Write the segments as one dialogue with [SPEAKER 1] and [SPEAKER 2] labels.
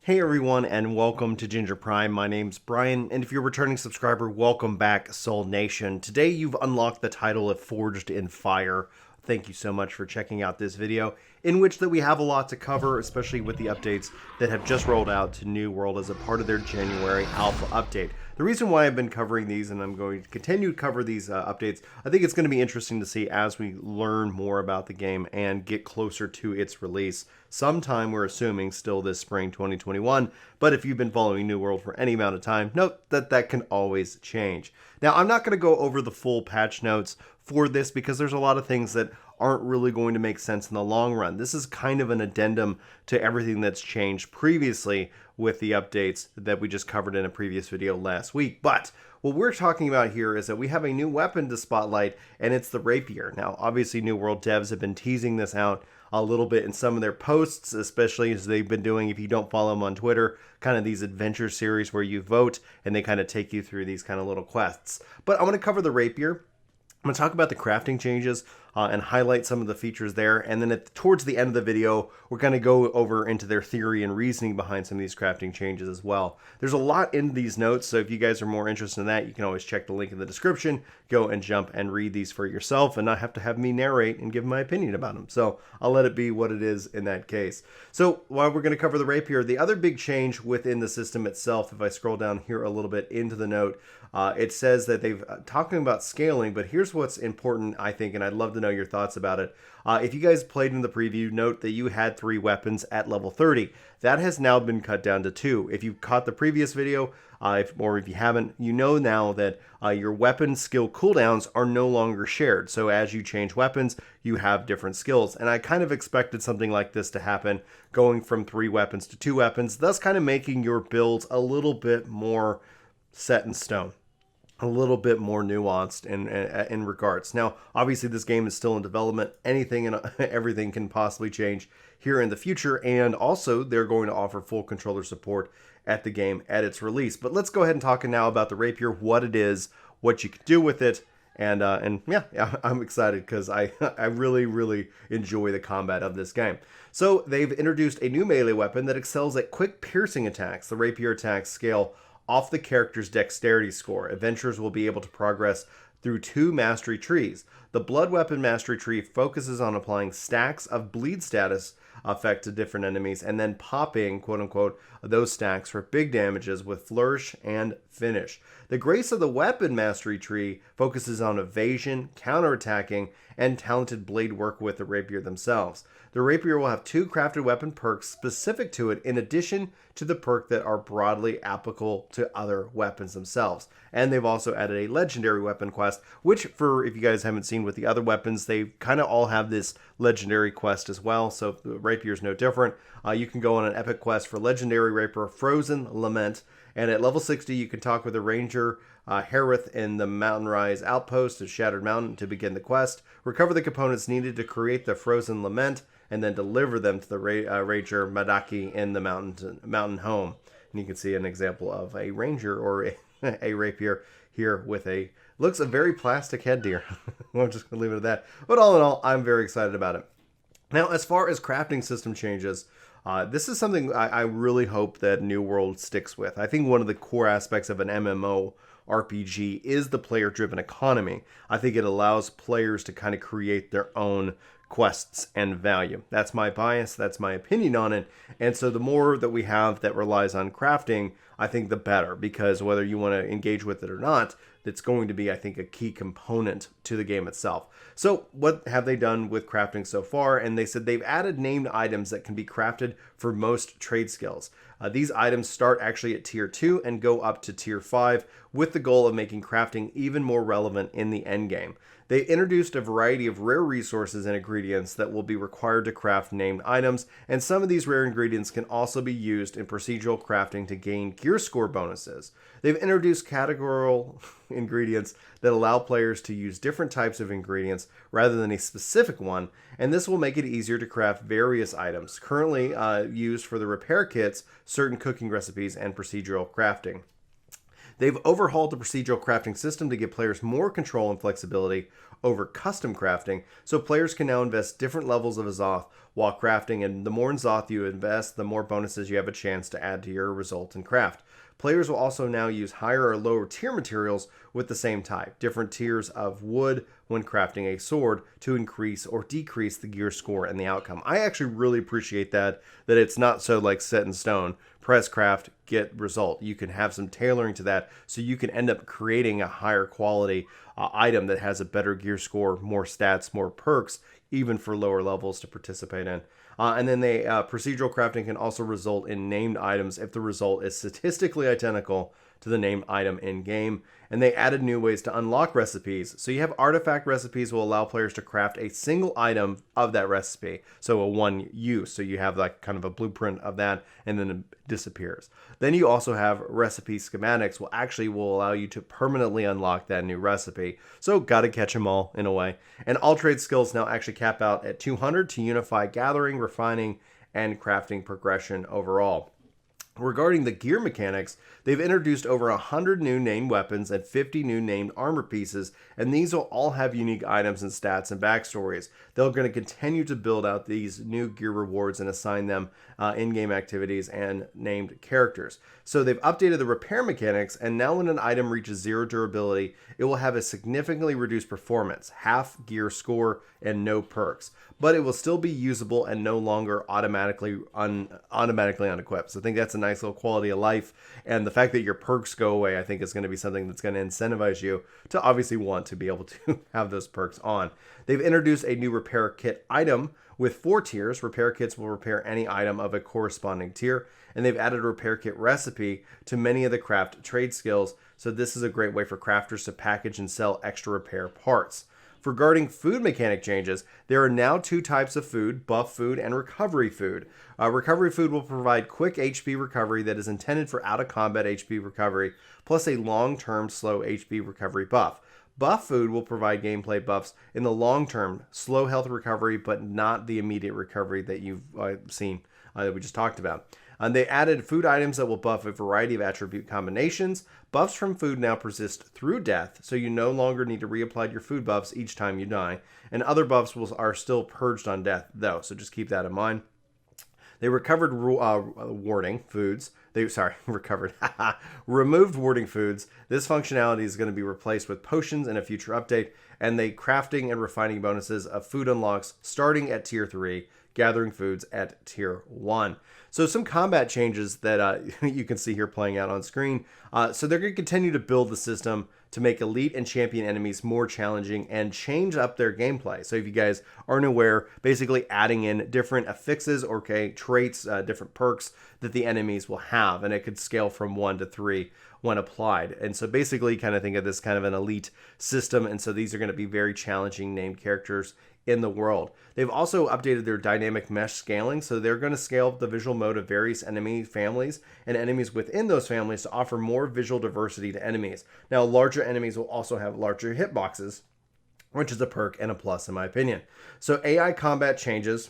[SPEAKER 1] Hey everyone, and welcome to Ginger Prime. My name's Brian, and if you're a returning subscriber, welcome back, Soul Nation. Today you've unlocked the title of Forged in Fire. Thank you so much for checking out this video, in which that we have a lot to cover, especially with the updates that have just rolled out to New World as a part of their January Alpha update. The reason why I've been covering these, and I'm going to continue to cover these updates, I think it's going to be interesting to see as we learn more about the game and get closer to its release. Sometime, we're assuming, still this spring 2021, but if you've been following New World for any amount of time, note that that can always change. Now, I'm not going to go over the full patch notes for this because there's a lot of things that aren't really going to make sense in the long run. This is kind of an addendum to everything that's changed previously with the updates that we just covered in a previous video last week. But what we're talking about here is that we have a new weapon to spotlight, and it's the rapier. Now, obviously, New World devs have been teasing this out a little bit in some of their posts, especially as they've been doing, if you don't follow them on Twitter, kind of these adventure series where you vote and they kind of take you through these kind of little quests. But I want to cover the rapier. I'm going to talk about the crafting changes and highlight some of the features there. And then towards the end of the video, we're going to go over into their theory and reasoning behind some of these crafting changes as well. There's a lot in these notes, so if you guys are more interested in that, you can always check the link in the description, go and jump and read these for yourself and not have to have me narrate and give my opinion about them. So I'll let it be what it is in that case. So while we're going to cover the rapier, the other big change within the system itself, if I scroll down here a little bit into the note, it says that they've talking about scaling, but here's what's important, I think, and I'd love to know your thoughts about it. If you guys played in the preview, note that you had 3 weapons at level 30. That has now been cut down to 2. If you caught the previous video, or if you haven't, you know now that your weapon skill cooldowns are no longer shared. So as you change weapons, you have different skills. And I kind of expected something like this to happen, going from 3 weapons to 2 weapons, thus kind of making your builds a little bit more set in stone, a little bit more nuanced in regards. Now, obviously, this game is still in development. Anything and everything can possibly change here in the future, and also they're going to offer full controller support at the game at its release. But let's go ahead and talk now about the rapier, what it is, what you can do with it, and yeah, I'm excited because I really enjoy the combat of this game. So they've introduced a new melee weapon that excels at quick piercing attacks. The rapier attacks scale off the character's dexterity score. Adventurers will be able to progress through 2 mastery trees. The blood weapon mastery tree focuses on applying stacks of bleed status effect to different enemies and then popping, quote unquote, those stacks for big damages with flourish and finish. The grace of the weapon mastery tree focuses on evasion, counterattacking, and talented blade work with the rapier themselves. The rapier will have 2 crafted weapon perks specific to it in addition to the perk that are broadly applicable to other weapons themselves. And they've also added a legendary weapon quest, which, for if you guys haven't seen with the other weapons, they kind of all have this legendary quest as well. So the rapier is no different. You can go on an epic quest for legendary rapier Frozen Lament. And at level 60, you can talk with the ranger Harith in the Mountain Rise outpost of Shattered Mountain to begin the quest. Recover the components needed to create the Frozen Lament, and then deliver them to the ranger Madaki in the mountain home. And you can see an example of a ranger or a rapier here with looks a very plastic head deer. I'm just going to leave it at that. But all in all, I'm very excited about it. Now, as far as crafting system changes, this is something I really hope that New World sticks with. I think one of the core aspects of an MMO RPG is the player-driven economy. I think it allows players to kind of create their own quests and value. That's my bias, that's my opinion on it. And so the more that we have that relies on crafting, I think the better, because whether you want to engage with it or not, it's going to be, I think, a key component to the game itself. So what have they done with crafting so far? And they said they've added named items that can be crafted for most trade skills. These items start actually at tier 2 and go up to tier 5 with the goal of making crafting even more relevant in the end game. They introduced a variety of rare resources and ingredients that will be required to craft named items, and some of these rare ingredients can also be used in procedural crafting to gain gear score bonuses. They've introduced categorical ingredients that allow players to use different types of ingredients rather than a specific one, and this will make it easier to craft various items currently used for the repair kits, certain cooking recipes, and procedural crafting. They've overhauled the procedural crafting system to give players more control and flexibility over custom crafting, so players can now invest different levels of Azoth while crafting, and the more Azoth you invest, the more bonuses you have a chance to add to your result in craft. Players will also now use higher or lower tier materials with the same type, different tiers of wood when crafting a sword to increase or decrease the gear score and the outcome. I actually really appreciate that it's not so like set in stone. Press craft, get result. You can have some tailoring to that so you can end up creating a higher quality item that has a better gear score, more stats, more perks, even for lower levels to participate in. And then procedural crafting can also result in named items if the result is statistically identical to the named item in game. And they added new ways to unlock recipes. So you have artifact recipes will allow players to craft a single item of that recipe. So a one use. So you have like kind of a blueprint of that and then it disappears. Then you also have recipe schematics will allow you to permanently unlock that new recipe. So gotta catch them all in a way. And all trade skills now actually cap out at 200 to unify gathering, refining, and crafting progression overall. Regarding the gear mechanics, they've introduced over 100 new named weapons and 50 new named armor pieces, and these will all have unique items and stats and backstories. They're going to continue to build out these new gear rewards and assign them in-game activities and named characters. So they've updated the repair mechanics, and now when an item reaches 0 durability, it will have a significantly reduced performance, half gear score, and no perks. But it will still be usable and no longer automatically unequipped. So I think that's a nice little quality of life. And the fact that your perks go away, I think is going to be something that's going to incentivize you to obviously want to be able to have those perks on. They've introduced a new repair kit item with 4 tiers. Repair kits will repair any item of a corresponding tier. And they've added a repair kit recipe to many of the craft trade skills. So this is a great way for crafters to package and sell extra repair parts. Regarding food mechanic changes, there are now 2 types of food, buff food and recovery food. Recovery food will provide quick HP recovery that is intended for out-of-combat HP recovery, plus a long-term slow HP recovery buff. Buff food will provide gameplay buffs in the long-term, slow health recovery, but not the immediate recovery that you've seen that we just talked about. They added food items that will buff a variety of attribute combinations. Buffs from food now persist through death, so you no longer need to reapply your food buffs each time you die. And other buffs are still purged on death, though, so just keep that in mind. They recovered warding foods. Removed warding foods. This functionality is going to be replaced with potions in a future update, and the crafting and refining bonuses of food unlocks starting at tier 3, gathering foods at tier 1. So some combat changes that you can see here playing out on screen. So they're going to continue to build the system to make elite and champion enemies more challenging and change up their gameplay. So if you guys aren't aware, basically adding in different affixes or traits, different perks that the enemies will have, and it could scale from 1 to 3 when applied. And so basically kind of think of this kind of an elite system, and so these are going to be very challenging named characters in the world. They've also updated their dynamic mesh scaling, so they're going to scale the visual mode of various enemy families and enemies within those families to offer more visual diversity to enemies. Now, larger enemies will also have larger hitboxes, which is a perk and a plus in my opinion. So AI combat changes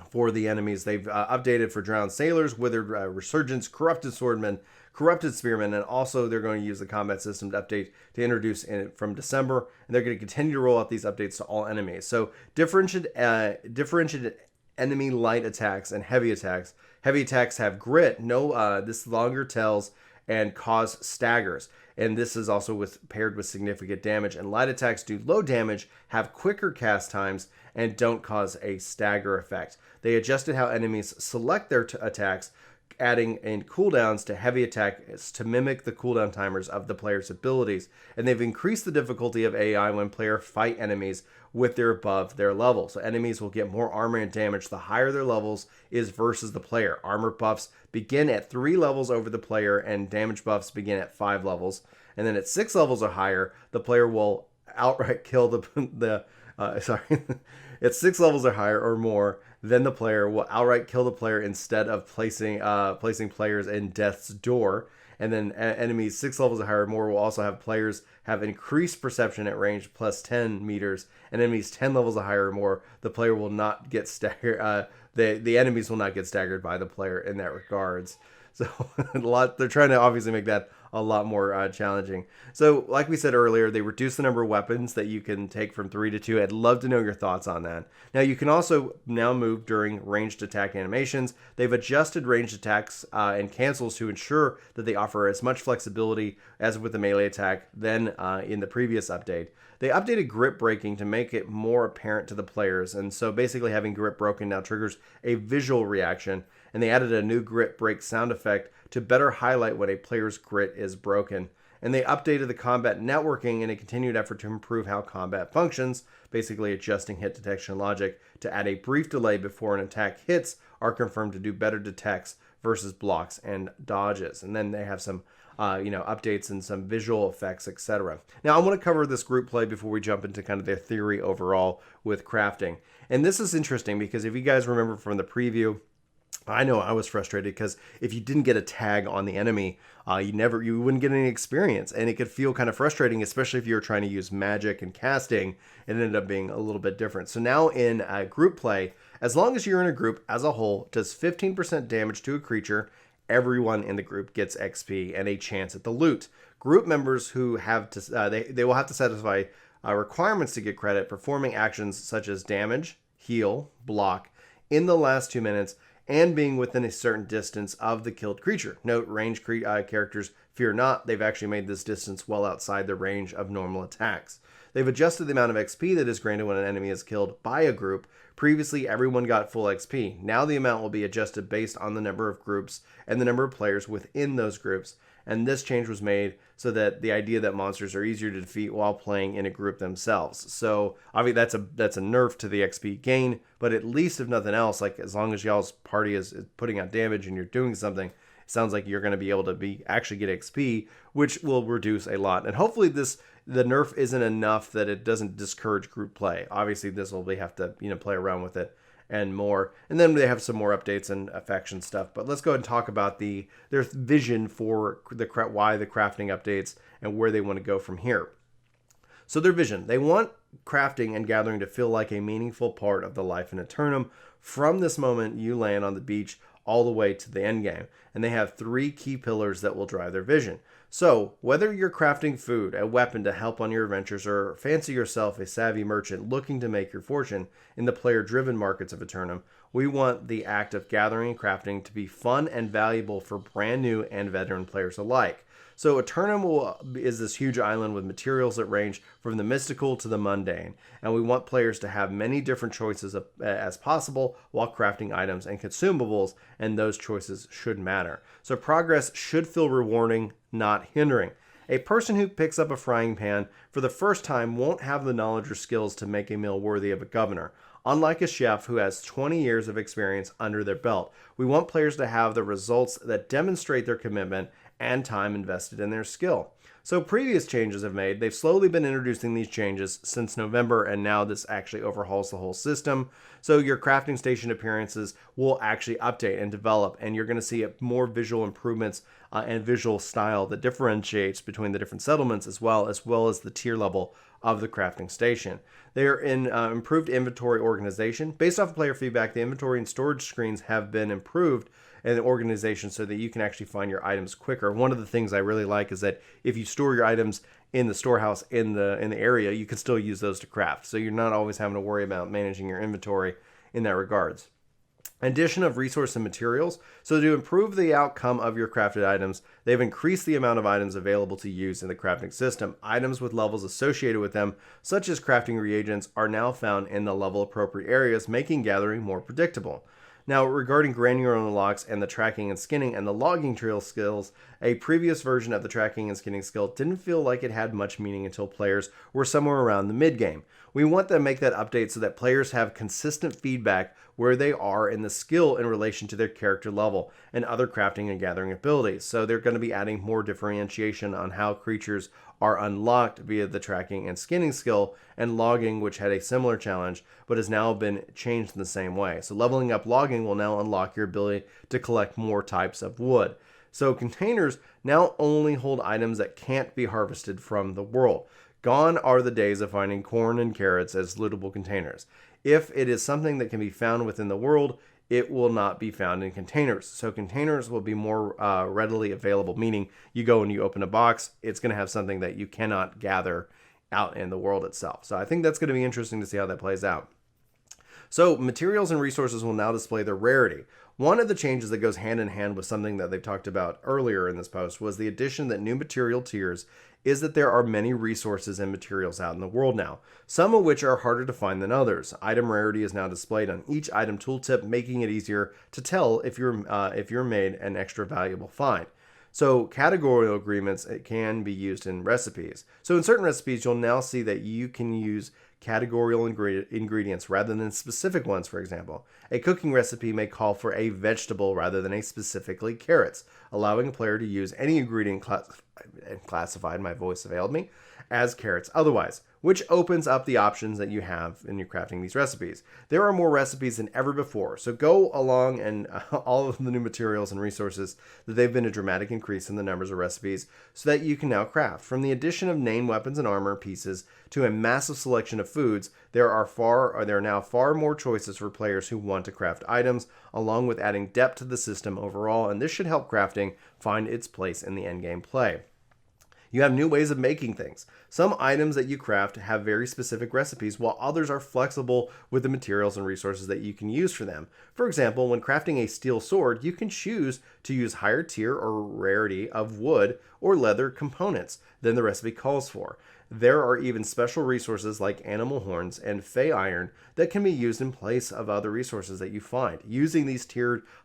[SPEAKER 1] for the enemies. They've updated for drowned sailors, withered resurgents, corrupted swordmen, corrupted spearmen, and also they're going to use the combat system to update to introduce from December, and they're going to continue to roll out these updates to all enemies. So differentiated enemy light attacks and heavy attacks. Heavy attacks have grit, this longer tells, and cause staggers. And this is also paired with significant damage. And light attacks do low damage, have quicker cast times, and don't cause a stagger effect. They adjusted how enemies select their attacks, adding in cooldowns to heavy attacks to mimic the cooldown timers of the player's abilities. And they've increased the difficulty of AI when players fight enemies with their above their level. So enemies will get more armor and damage the higher their levels is versus the player. Armor buffs begin at 3 levels over the player, and damage buffs begin at 5 levels. And then at 6 levels or higher, the player will outright kill at 6 levels or higher or more, then the player will outright kill the player instead of placing players in death's door. And then enemies 6 levels or higher or more will also have players have increased perception at range plus 10 meters. And enemies 10 levels or higher or more, the player will not get staggered. The enemies will not get staggered by the player in that regards. So they're trying to obviously make that a lot more challenging. So like we said earlier, they reduced the number of weapons that you can take from 3 to 2. I'd love to know your thoughts on that. Now you can also now move during ranged attack animations. They've adjusted ranged attacks and cancels to ensure that they offer as much flexibility as with the melee attack than in the previous update. They updated grip breaking to make it more apparent to the players, and so basically having grip broken now triggers a visual reaction, and they added a new grip break sound effect to better highlight when a player's grit is broken. And they updated the combat networking in a continued effort to improve how combat functions, basically adjusting hit detection logic to add a brief delay before an attack hits are confirmed to do better detects versus blocks and dodges. And then they have some updates and some visual effects, etc. Now, I want to cover this group play before we jump into kind of their theory overall with crafting. And this is interesting because if you guys remember from the preview, I know I was frustrated because if you didn't get a tag on the enemy, you wouldn't get any experience, and it could feel kind of frustrating, especially if you were trying to use magic and casting. It ended up being a little bit different. So now in group play, as long as you're in a group as a whole, does 15% damage to a creature, everyone in the group gets XP and a chance at the loot. Group members who have to they will have to satisfy requirements to get credit, performing actions such as damage, heal, block in the last 2 minutes, and being within a certain distance of the killed creature. Note, ranged characters fear not. They've actually made this distance well outside the range of normal attacks. They've adjusted the amount of XP that is granted when an enemy is killed by a group. Previously, everyone got full XP. Now the amount will be adjusted based on the number of groups and the number of players within those groups. And this change was made so that the idea that monsters are easier to defeat while playing in a group themselves. So obviously that's a nerf to the XP gain, but at least if nothing else, like as long as y'all's party is putting out damage and you're doing something, it sounds like you're going to be able to actually get XP, which will reduce a lot. And hopefully the nerf isn't enough that it doesn't discourage group play. Obviously this will have to play around with it and more. And then they have some more updates and faction stuff. But let's go ahead and talk about their vision for why the crafting updates and where they want to go from here. So their vision, they want crafting and gathering to feel like a meaningful part of the life in Aeternum from this moment you land on the beach all the way to the end game. And they have 3 key pillars that will drive their vision. So, whether you're crafting food, a weapon to help on your adventures, or fancy yourself a savvy merchant looking to make your fortune in the player-driven markets of Aeternum, we want the act of gathering and crafting to be fun and valuable for brand new and veteran players alike. So Aeternum is this huge island with materials that range from the mystical to the mundane, and we want players to have many different choices as possible while crafting items and consumables, and those choices should matter. So progress should feel rewarding, not hindering. A person who picks up a frying pan for the first time won't have the knowledge or skills to make a meal worthy of a governor. Unlike a chef who has 20 years of experience under their belt, we want players to have the results that demonstrate their commitment and time invested in their skill. So previous changes they've slowly been introducing these changes since November, and now this actually overhauls the whole system. So your crafting station appearances will actually update and develop, and you're going to see more visual improvements and visual style that differentiates between the different settlements as well as the tier level of the crafting station. They are in improved inventory organization. Based off of player feedback, the inventory and storage screens have been improved in the organization so that you can actually find your items quicker. One of the things I really like is that if you store your items in the storehouse in the area, you can still use those to craft. So you're not always having to worry about managing your inventory in that regards. Addition of resource and materials. So to improve the outcome of your crafted items, they've increased the amount of items available to use in the crafting system. Items with levels associated with them, such as crafting reagents, are now found in the level appropriate areas, making gathering more predictable. Now, regarding granular unlocks and the tracking and skinning and the logging trail skills, a previous version of the tracking and skinning skill didn't feel like it had much meaning until players were somewhere around the mid-game. We want to make that update so that players have consistent feedback where they are in the skill in relation to their character level and other crafting and gathering abilities. So they're going to be adding more differentiation on how creatures are unlocked via the tracking and skinning skill, and logging, which had a similar challenge but has now been changed in the same way. So leveling up logging will now unlock your ability to collect more types of wood. So containers now only hold items that can't be harvested from the world. Gone are the days of finding corn and carrots as lootable containers. If it is something that can be found within the world, it will not be found in containers. So containers will be more readily available, meaning you go and you open a box, it's going to have something that you cannot gather out in the world itself. So I think that's going to be interesting to see how that plays out. So materials and resources will now display their rarity. One of the changes that goes hand in hand with something that they've talked about earlier in this post was the addition that new material tiers is that there are many resources and materials out in the world now, some of which are harder to find than others. Item rarity is now displayed on each item tooltip, making it easier to tell if you're made an extra valuable find. So categorical agreements can be used in recipes. So in certain recipes, you'll now see that you can use categorical ingredients rather than specific ones. For example, a cooking recipe may call for a vegetable rather than a specifically carrots, allowing a player to use any ingredient classified, my voice availed me, as carrots otherwise, which opens up the options that you have in your crafting these recipes. There are more recipes than ever before, so go along and all of the new materials and resources that they've been a dramatic increase in the numbers of recipes so that you can now craft. From the addition of named weapons and armor pieces to a massive selection of foods, there are now far more choices for players who want to craft items, along with adding depth to the system overall, and this should help crafting find its place in the endgame play. You have new ways of making things. Some items that you craft have very specific recipes, while others are flexible with the materials and resources that you can use for them. For example, when crafting a steel sword, you can choose to use higher tier or rarity of wood or leather components than the recipe calls for. There are even special resources like animal horns and fey iron that can be used in place of other resources that you find. Using these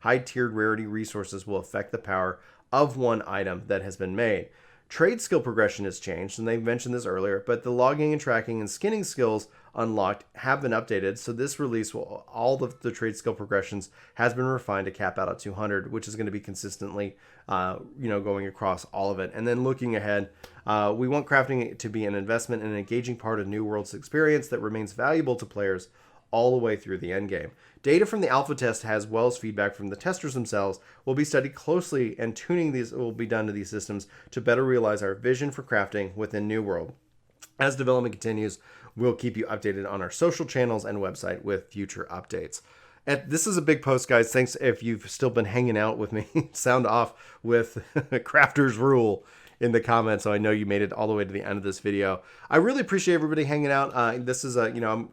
[SPEAKER 1] high-tiered rarity resources will affect the power of one item that has been made. Trade skill progression has changed, and they mentioned this earlier, but the logging and tracking and skinning skills unlocked have been updated, so this release will all of the trade skill progressions has been refined to cap out at 200, which is going to be consistently going across all of it. And then looking ahead, we want crafting to be an investment and an engaging part of New World's experience that remains valuable to players all the way through the end game. Data from the alpha test, as well as feedback from the testers themselves, will be studied closely, and tuning these will be done to these systems to better realize our vision for crafting within New World. As development continues, we'll keep you updated on our social channels and website with future updates. This is a big post, guys. Thanks if you've still been hanging out with me. Sound off with Crafter's Rule in the comments, so I know you made it all the way to the end of this video. I really appreciate everybody hanging out. This is I'm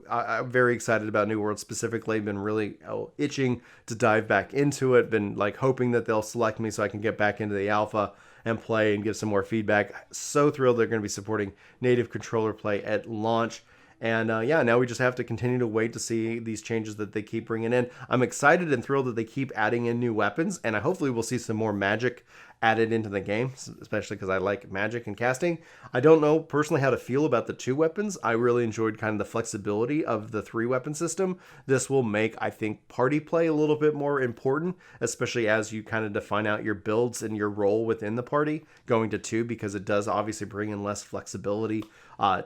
[SPEAKER 1] very excited about New World specifically. Been really itching to dive back into it. Been like hoping that they'll select me so I can get back into the alpha and play and give some more feedback. So thrilled they're going to be supporting native controller play at launch. And now we just have to continue to wait to see these changes that they keep bringing in. I'm excited and thrilled that they keep adding in new weapons, and hopefully we'll see some more magic added into the game, especially because I like magic and casting. I don't know personally how to feel about the 2 weapons. I really enjoyed kind of the flexibility of the 3 weapon system. This will make, I think, party play a little bit more important, especially as you kind of define out your builds and your role within the party, going to 2, because it does obviously bring in less flexibility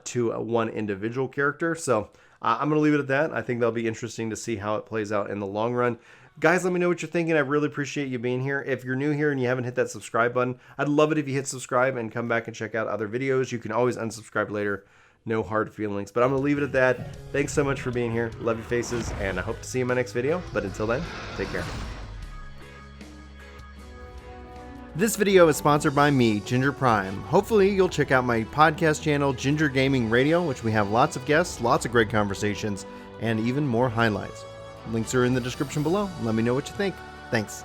[SPEAKER 1] to one individual character. So I'm going to leave it at that. I think that'll be interesting to see how it plays out in the long run. Guys, let me know what you're thinking. I really appreciate you being here. If you're new here and you haven't hit that subscribe button, I'd love it if you hit subscribe and come back and check out other videos. You can always unsubscribe later. No hard feelings. But I'm going to leave it at that. Thanks so much for being here. Love your faces, and I hope to see you in my next video. But until then, take care. This video is sponsored by me, Ginger Prime. Hopefully you'll check out my podcast channel, Ginger Gaming Radio, which we have lots of guests, lots of great conversations, and even more highlights. Links are in the description below. Let me know what you think. Thanks.